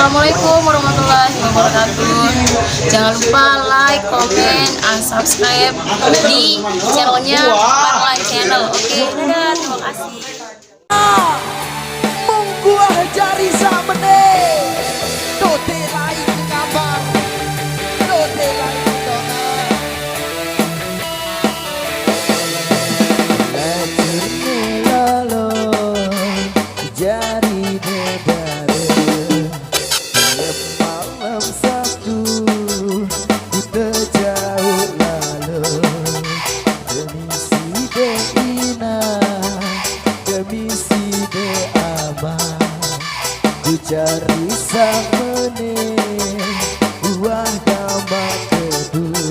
Assalamualaikum warahmatullahi wabarakatuh. Jangan lupa like, comment, and subscribe di channelnya Parline Channel. Oke, dadah, terima kasih. Mungguah jari samene tote lain kabar tote lain dona lajurne lolo jari dedare tiap malam Sabtu ku terjauh lalu demi si Deina demi si Deaba ku cari samene buah gamak kedua.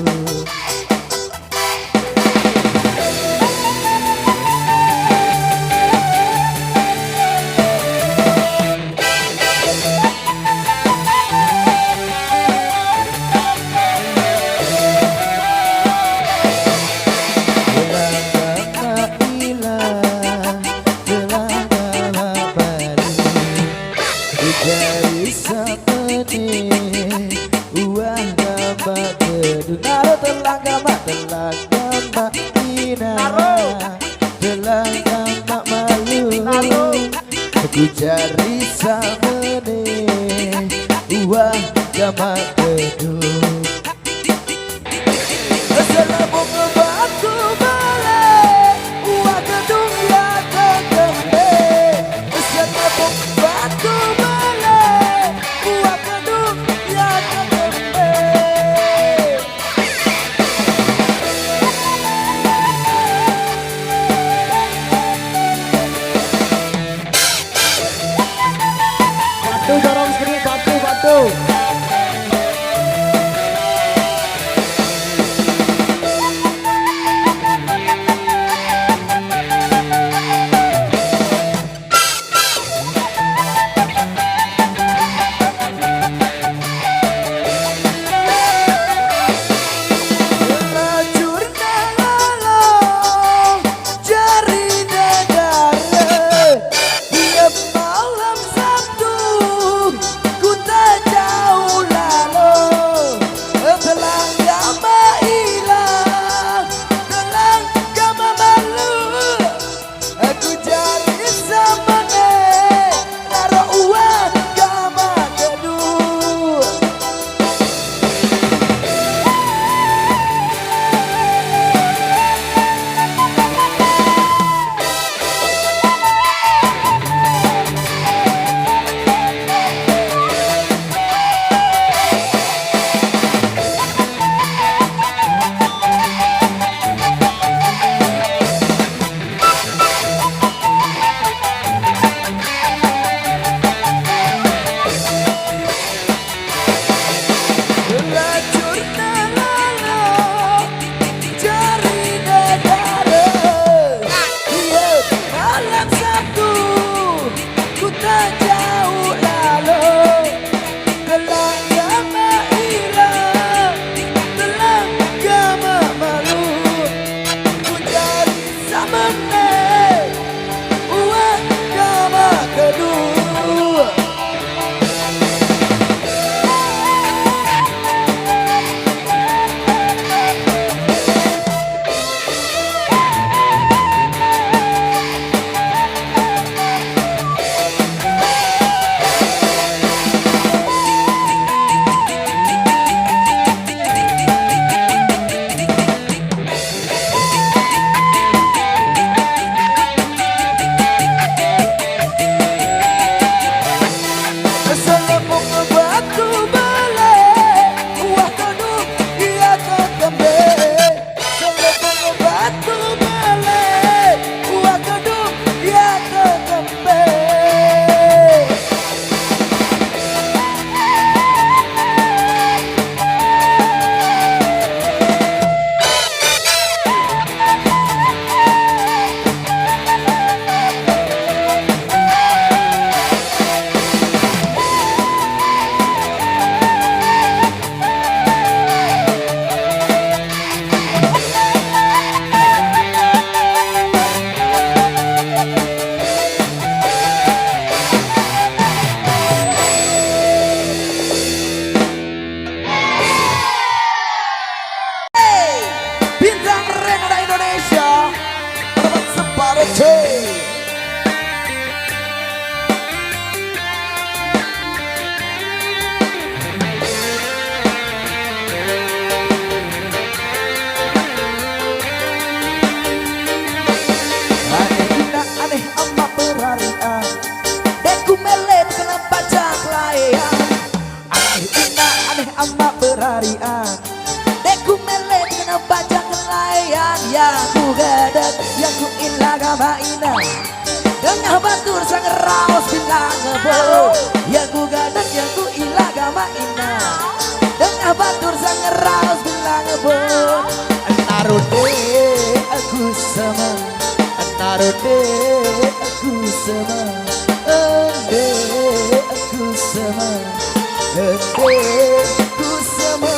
Dari sapene uang gambar kedua naro telang gambar ina telang gambar malu aku cari samene uang gambar kedua selama ngebatu balik uang gedung ya terkembe selama ngebatu dorong sekali batu. Jauh amak berharian. Deku melet kena bajang nelayan. Yang ku gadat, yang ku ilaga maina. Dengan batur sang raos bilang ngebo. Yang ku gadat, yang ku ilaga maina. Dengan batur sang raos bilang ngebo. Narode aku sama, narode aku sama, ende aku sama, ende aku sama.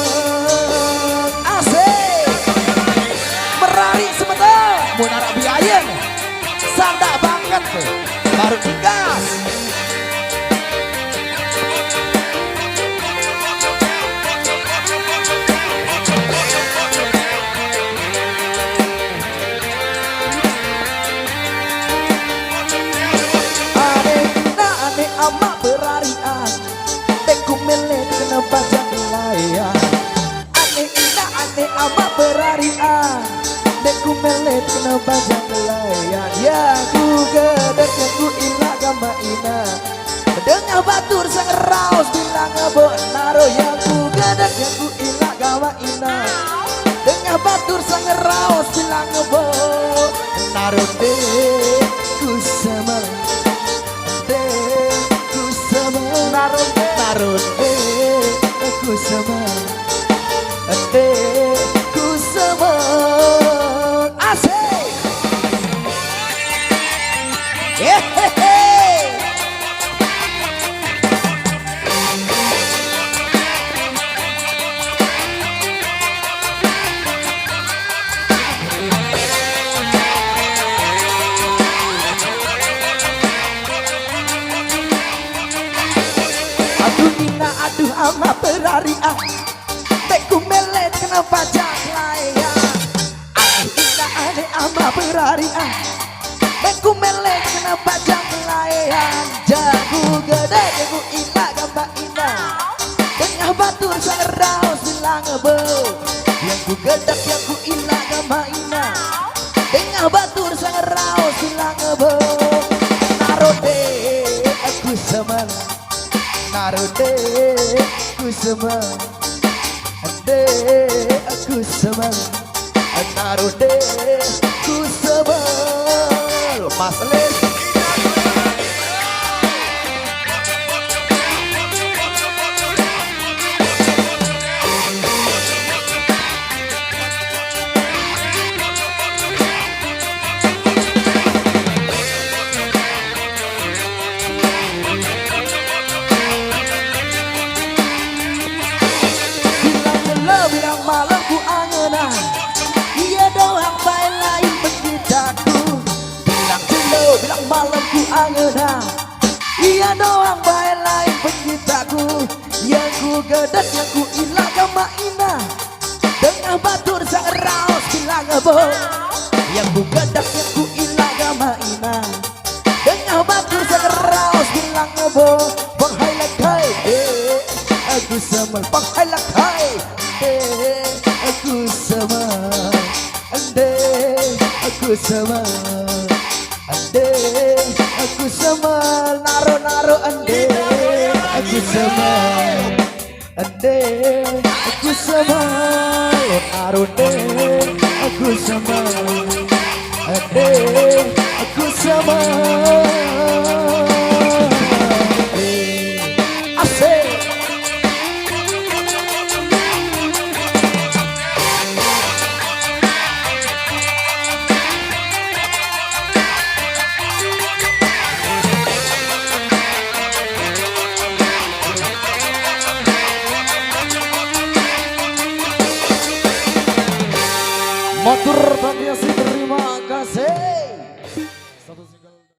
Asik merari sebentar, mau narak biaya sandak banget baru gas. Amak berharian, deku melet kena bajang nelayan. Aneh indah aneh amak berharian, deku melet kena bajang nelayan. Ya ku gedek ya ku ilah gama ina. Dengar batur sang raos bilang ngebo naro. Ya ku gedek ya ku ilah gama ina. Dengar batur sang raos bilang ngebo naro de ku sama. Narode aku sama, ade ku sama. Asik hehehe. Aduh amat berharian, deku melet kena bajang layan. Aneh indah aneh amat berharian, deku melet kena bajang layan. Jago gede jago indah gambar indah. Tengah batur sang raos bilang ngebo. Yang ku gedak yang ku indah gambar indah. Tengah batur sang raos bilang ngebo. Narode aku seman, narode aku sama, ade aku sama, narode aku sama. Mas Les bilang malam ku angenan. Iya doang baik lain begitu. Bilang jelo bilang malam ku angenan. Iya doang baik lain begitu. Yang ku gedet yang ku ilah gama ina. Dengan batur sang raos bilang ngebo. Yang ku gedet yang ku ilah gama ina. Dengan batur sang raos bilang ngebo. Bang hai lakai aku sama, bang hai lakai aku sama, ande aku sama, ande aku sama. Naro naro ande aku sama, ande aku sama. Naro de aku sama, ande aku sama.